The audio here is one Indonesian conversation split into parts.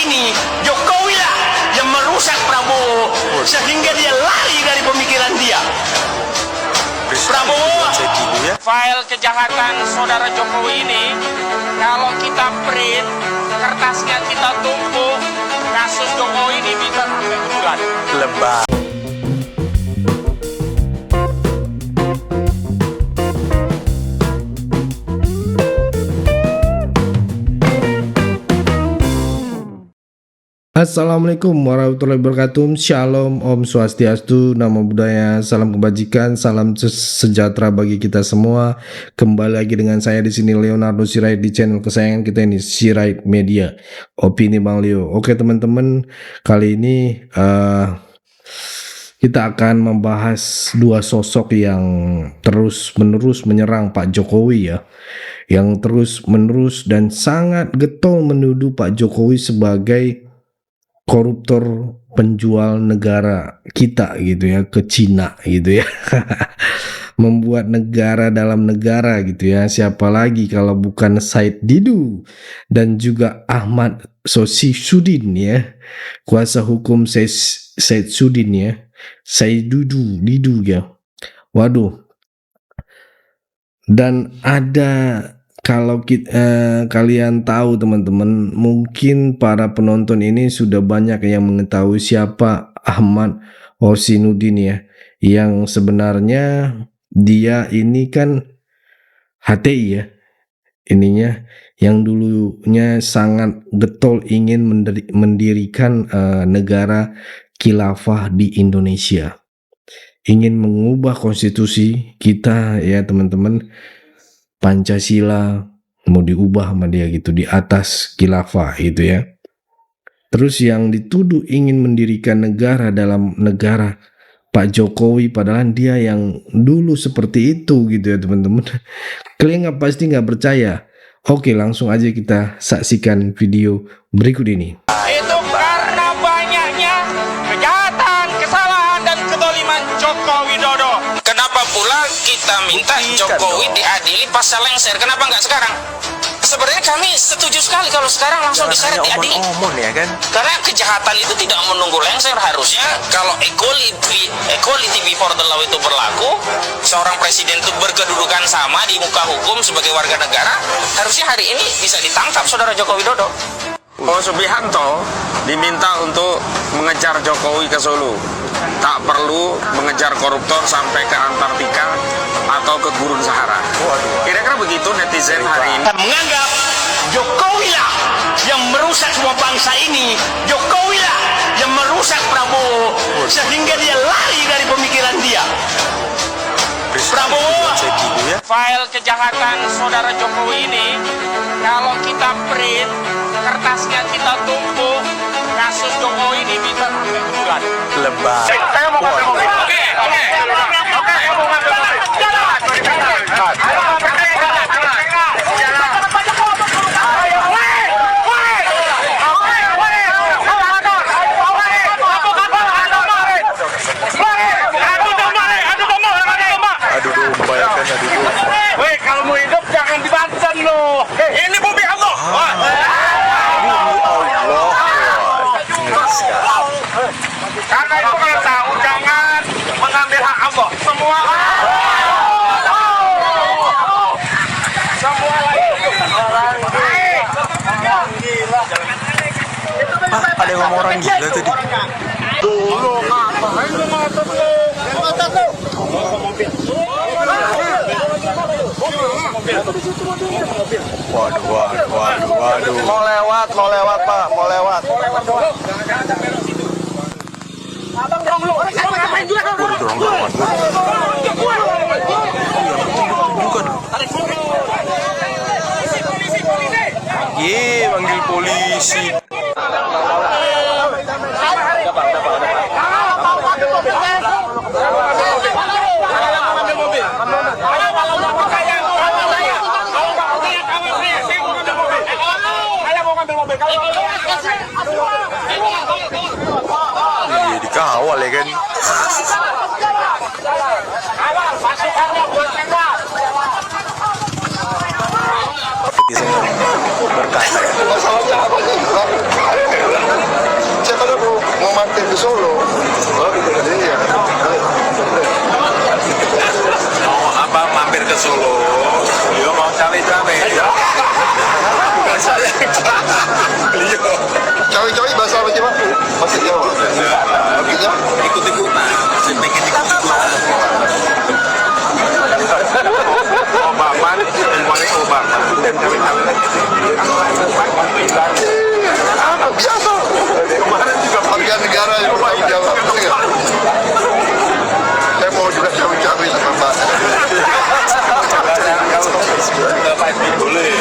ini, Jokowi lah yang merusak Prabowo sehingga dia lari dari pemikiran dia. Prabowo, file kejahatan saudara Jokowi ini, kalau kita print, kertasnya kita tumpuk, kasus Jokowi ini bisa sampai bulan. Lebah. Assalamualaikum warahmatullahi wabarakatuh. Shalom, Om Swastiastu, Namo Buddhaya, salam kebajikan, salam sejahtera bagi kita semua. Kembali lagi dengan saya di sini Leonardo Sirait di channel kesayangan kita ini, Sirait Media, Opini Bang Leo. Oke teman-teman, kali ini kita akan membahas dua sosok yang terus-menerus menyerang Pak Jokowi ya, yang terus-menerus dan sangat getol menuduh Pak Jokowi sebagai koruptor penjual negara kita gitu ya ke Cina gitu ya. Membuat negara dalam negara gitu ya. Siapa lagi kalau bukan Said Didu dan juga Ahmad Sodikin ya, kuasa hukum Said Sudin ya, Said Didu ya. Waduh. Dan ada, kalau kalian tahu teman-teman, mungkin para penonton ini sudah banyak yang mengetahui siapa Ahmad Sodikin ya, yang sebenarnya dia ini kan HTI ya, ininya yang dulunya sangat getol ingin mendirikan negara khilafah di Indonesia, ingin mengubah konstitusi kita ya teman-teman. Pancasila mau diubah sama dia gitu, di atas khilafah gitu ya. Terus yang dituduh ingin mendirikan negara dalam negara Pak Jokowi, padahal dia yang dulu seperti itu gitu ya teman-teman. Kalian pasti nggak percaya. Oke, langsung aja kita saksikan video berikut ini. Itu karena banyaknya kejahatan, kesalahan, dan kedoliman Joko Widodo. Kenapa pula kita minta Jokowi diadili pasal lengser? Kenapa nggak sekarang? Sebenarnya kami setuju sekali kalau sekarang langsung diseret diadili. Ya kan? Karena kejahatan itu tidak menunggu lengser. Harusnya kalau equality before the law itu berlaku, seorang presiden itu berkedudukan sama di muka hukum sebagai warga negara, harusnya hari ini bisa ditangkap saudara Joko Widodo. Subianto diminta untuk mengejar Jokowi ke Solo. Tak perlu mengejar koruptor sampai ke Antartika atau ke Gurun Sahara. Kira-kira begitu netizen hari ini. Menganggap Jokowi lah yang merusak semua bangsa ini, Jokowi lah yang merusak Prabowo sehingga dia lari dari pemikiran dia. Prabowo, file kejahatan saudara Jokowi ini, kalau kita print, kertasnya kita tumpuk, kasus Jokowi ini bisa sampai bulan. Lebah. Saya mau ngambil mobil. Oke. Saya mau ngambil mobil. Weh, kalau mau hidup jangan di Banten loh. Ini bumi Allah. Karena itu kalau tahu jangan mengambil hak Allah. Semua Ada yang ngomong orang gila tadi. dulu ngapain lu ngotot lu? Waduh. Mau lewat Pak, mau lewat. Abang dong lu, ngapain juga lu? Dorong-dorongan. Bukan. Ye, panggil polisi. Iya, dikawal ya kan. Berkah ya. Solo. Oh, iya. Mau apa mampir ke Solo? Dia mau cawe-cawe. Bukan saya. Cawe-cawe bahasa apa sih, Pak? Bahasa Jawa. Artinya Ikut-ikutan. Saya pengen ikut-ikutan. Obama, semuanya Obama. Dan cawe-cawe. apa biasa. Kemarin juga Warga negara yang bertanggung jawab. Saya mau juga cawe-cawe sama Pak. nggak Pak SBY boleh.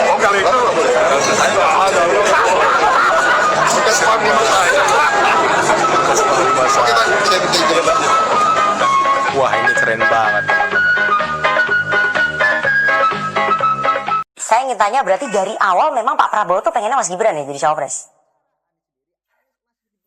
Oh kalau itu Bekas panglima saya. Oke, Pak, saya minta izin, Pak. wah ini keren banget. Saya ingin tanya, berarti dari awal memang Pak Prabowo tuh pengennya Mas Gibran ya jadi cawapres?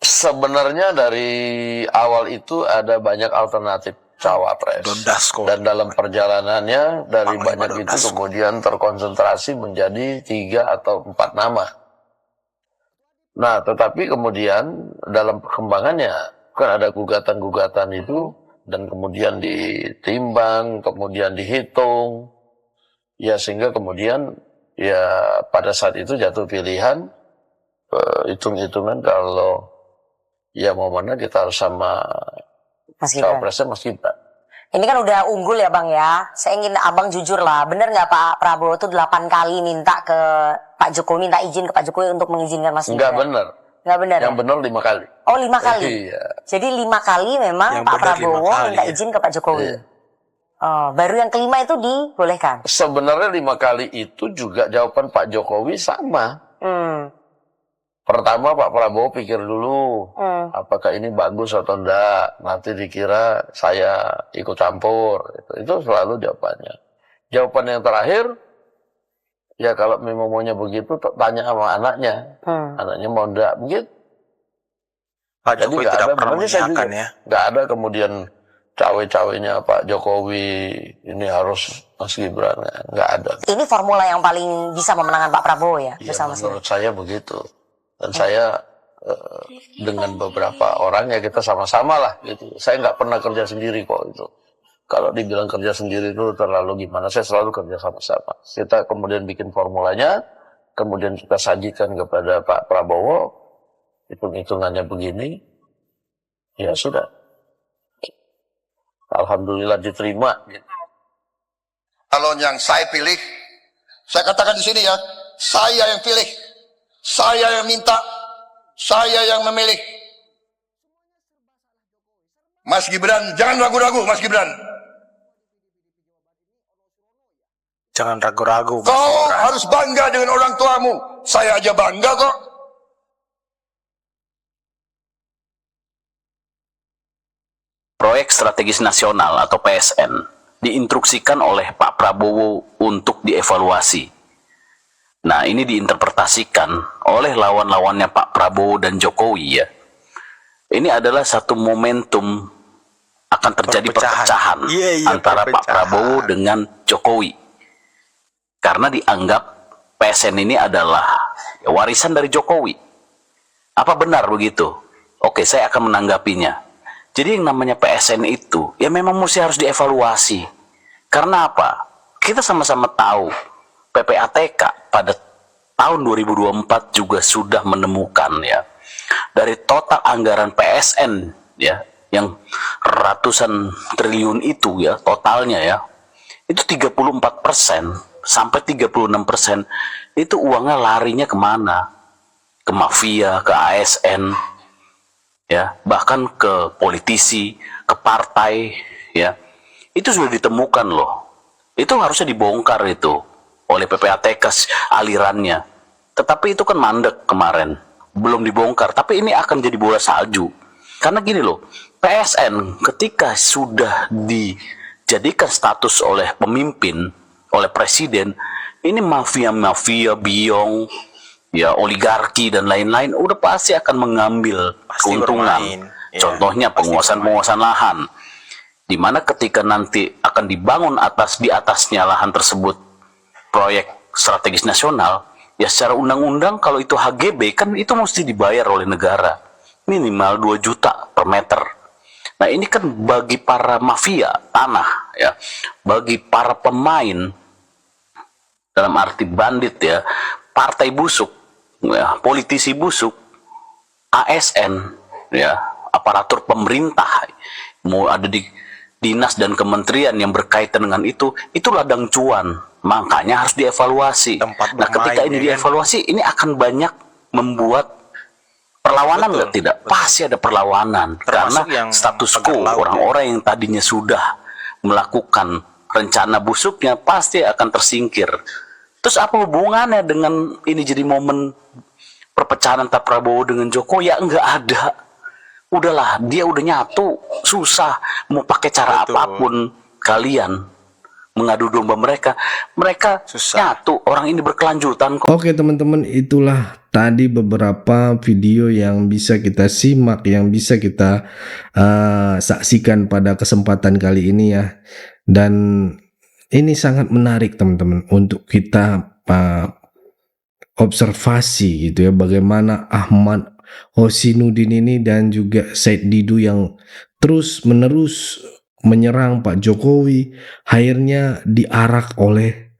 Sebenarnya dari awal itu ada banyak alternatif cawapres. Dondasko. Dan dalam perjalanannya dari Panglima banyak itu Dondasko. kemudian terkonsentrasi menjadi 3 atau 4 nama. Nah, tetapi kemudian dalam perkembangannya kan ada gugatan-gugatan itu dan kemudian ditimbang, kemudian dihitung. Ya sehingga kemudian ya pada saat itu jatuh pilihan hitung-hitungan kalau ya mau mana kita harus sama Mas Gibran. cawapresnya Mas Gibran. Ini kan udah unggul ya Bang ya. Saya ingin Abang jujur lah. Bener nggak Pak Prabowo tuh 8 kali minta ke Pak Jokowi, minta izin ke Pak Jokowi untuk mengizinkan Mas Enggak Gibran? benar. Nggak bener Yang ya? benar 5 kali. Oh 5 kali? Iya. Jadi 5 kali memang Yang Pak benar 5 Prabowo kali, minta ya? izin ke Pak Jokowi. Iya. Oh, baru yang kelima itu dibolehkan? Sebenarnya 5 kali itu juga jawaban Pak Jokowi sama. Pertama Pak Prabowo pikir dulu apakah ini bagus atau enggak. Nanti dikira saya ikut campur. Itu selalu jawabannya. Jawaban yang terakhir, ya kalau memang maunya begitu, tanya sama anaknya. Anaknya mau enggak, begitu. Pak Jadi Jokowi nggak tidak ada, pernah makanya saya mengiyakan juga ya. nggak ada kemudian cawe-cawenya Pak Jokowi ini harus Mas Gibran, nggak ada. Ini formula yang paling bisa memenangkan Pak Prabowo ya? Ya, bersama Mas Gibran? menurut saya begitu. Dan saya dengan beberapa orang ya kita sama-sama lah gitu. Saya nggak pernah kerja sendiri kok itu. Kalau dibilang kerja sendiri itu terlalu gimana, saya selalu kerja sama-sama. Kita kemudian bikin formulanya, kemudian kita sajikan kepada Pak Prabowo, hitung-hitungannya begini, ya sudah. Alhamdulillah diterima. Calon yang saya pilih, saya katakan di sini ya, saya yang pilih, saya yang minta, saya yang memilih. Mas Gibran, jangan ragu-ragu, Mas Gibran. Jangan ragu-ragu. Mas Kau Gibran. harus bangga dengan orang tuamu. Saya aja bangga kok. Proyek Strategis Nasional atau PSN diinstruksikan oleh Pak Prabowo untuk dievaluasi. Nah, ini diinterpretasikan oleh lawan-lawannya Pak Prabowo dan Jokowi ya. Ini adalah satu momentum akan terjadi perpecahan Iya, antara Pak perpecahan. Prabowo dengan Jokowi. Karena dianggap PSN ini adalah warisan dari Jokowi. Apa benar begitu? Oke, saya akan menanggapinya. Jadi yang namanya PSN itu, ya memang mesti harus dievaluasi. Karena apa? Kita sama-sama tahu, PPATK pada tahun 2024 juga sudah menemukan ya, dari total anggaran PSN ya, yang ratusan triliun itu ya, totalnya ya, itu 34% sampai 36% itu uangnya larinya kemana? Ke mafia, ke ASN, ya, bahkan ke politisi, ke partai, ya, itu sudah ditemukan loh. Itu harusnya dibongkar itu oleh PPATK alirannya. Tetapi itu kan mandek kemarin, belum dibongkar. Tapi ini akan jadi bola salju. Karena gini loh, PSN ketika sudah dijadikan status oleh pemimpin, oleh presiden, ini mafia-mafia, biong, ya oligarki dan lain-lain udah pasti akan mengambil Pasti keuntungan. bermain, ya. Contohnya Pasti penguasaan lahan, di mana ketika nanti akan dibangun di atasnya lahan tersebut proyek strategis nasional, ya secara undang-undang kalau itu HGB kan itu mesti dibayar oleh negara. minimal 2 juta per meter. Nah ini kan bagi para mafia tanah ya, bagi para pemain dalam arti bandit ya, partai busuk ya, politisi busuk, ASN ya, aparatur pemerintah, mau ada di dinas dan kementerian yang berkaitan dengan itu ladang cuan, makanya harus dievaluasi. Nah ketika ini dievaluasi, ini akan banyak membuat perlawanan nggak? Tidak, pasti ada perlawanan. Termasuk karena yang status tengah quo, laut, orang-orang yang tadinya sudah melakukan rencana busuknya pasti akan tersingkir. Terus apa hubungannya dengan ini jadi momen perpecahan antara Prabowo dengan Jokowi? Ya nggak ada. Udahlah, dia udah nyatu, susah mau pakai cara apapun kalian mengadu domba mereka nyatu, orang ini berkelanjutan kok. Oke teman-teman, itulah tadi beberapa video yang bisa kita simak, yang bisa kita saksikan pada kesempatan kali ini ya. Dan ini sangat menarik teman-teman untuk kita observasi gitu ya, bagaimana Ahmad Hosinuddin ini dan juga Said Didu yang terus menerus menyerang Pak Jokowi, akhirnya diarak oleh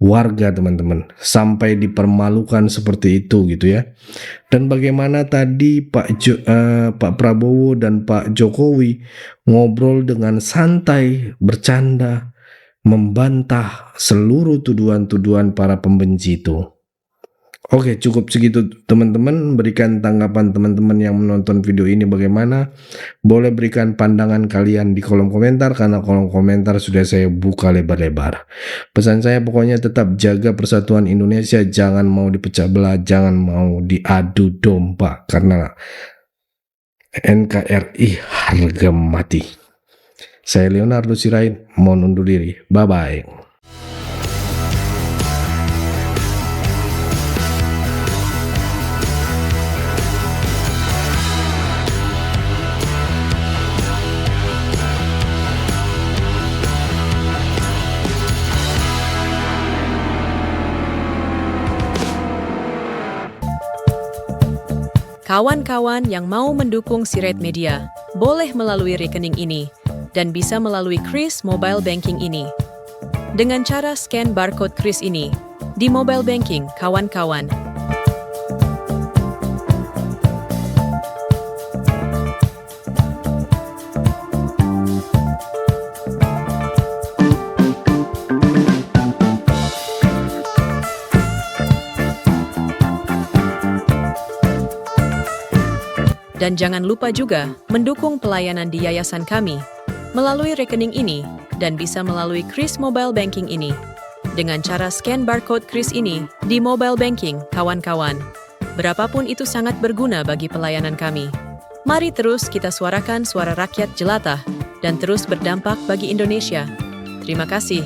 warga teman-teman, sampai dipermalukan seperti itu gitu ya. Dan bagaimana tadi Pak Prabowo dan Pak Jokowi ngobrol dengan santai, bercanda, membantah seluruh tuduhan-tuduhan para pembenci itu. Oke, cukup segitu teman-teman. Berikan tanggapan teman-teman yang menonton video ini bagaimana. Boleh berikan pandangan kalian di kolom komentar, karena kolom komentar sudah saya buka lebar-lebar. Pesan saya pokoknya tetap jaga persatuan Indonesia, jangan mau dipecah belah, jangan mau diadu domba, karena NKRI harga mati. Saya Leonardo Sirait, mohon undur diri. Bye-bye. Kawan-kawan yang mau mendukung Sirait Media, boleh melalui rekening ini dan bisa melalui Kris Mobile Banking ini. Dengan cara scan barcode Kris ini di mobile banking, kawan-kawan. Dan jangan lupa juga mendukung pelayanan di yayasan kami melalui rekening ini dan bisa melalui Kris Mobile Banking ini. Dengan cara scan barcode Kris ini di mobile banking, kawan-kawan. Berapapun itu sangat berguna bagi pelayanan kami. Mari terus kita suarakan suara rakyat jelata dan terus berdampak bagi Indonesia. Terima kasih.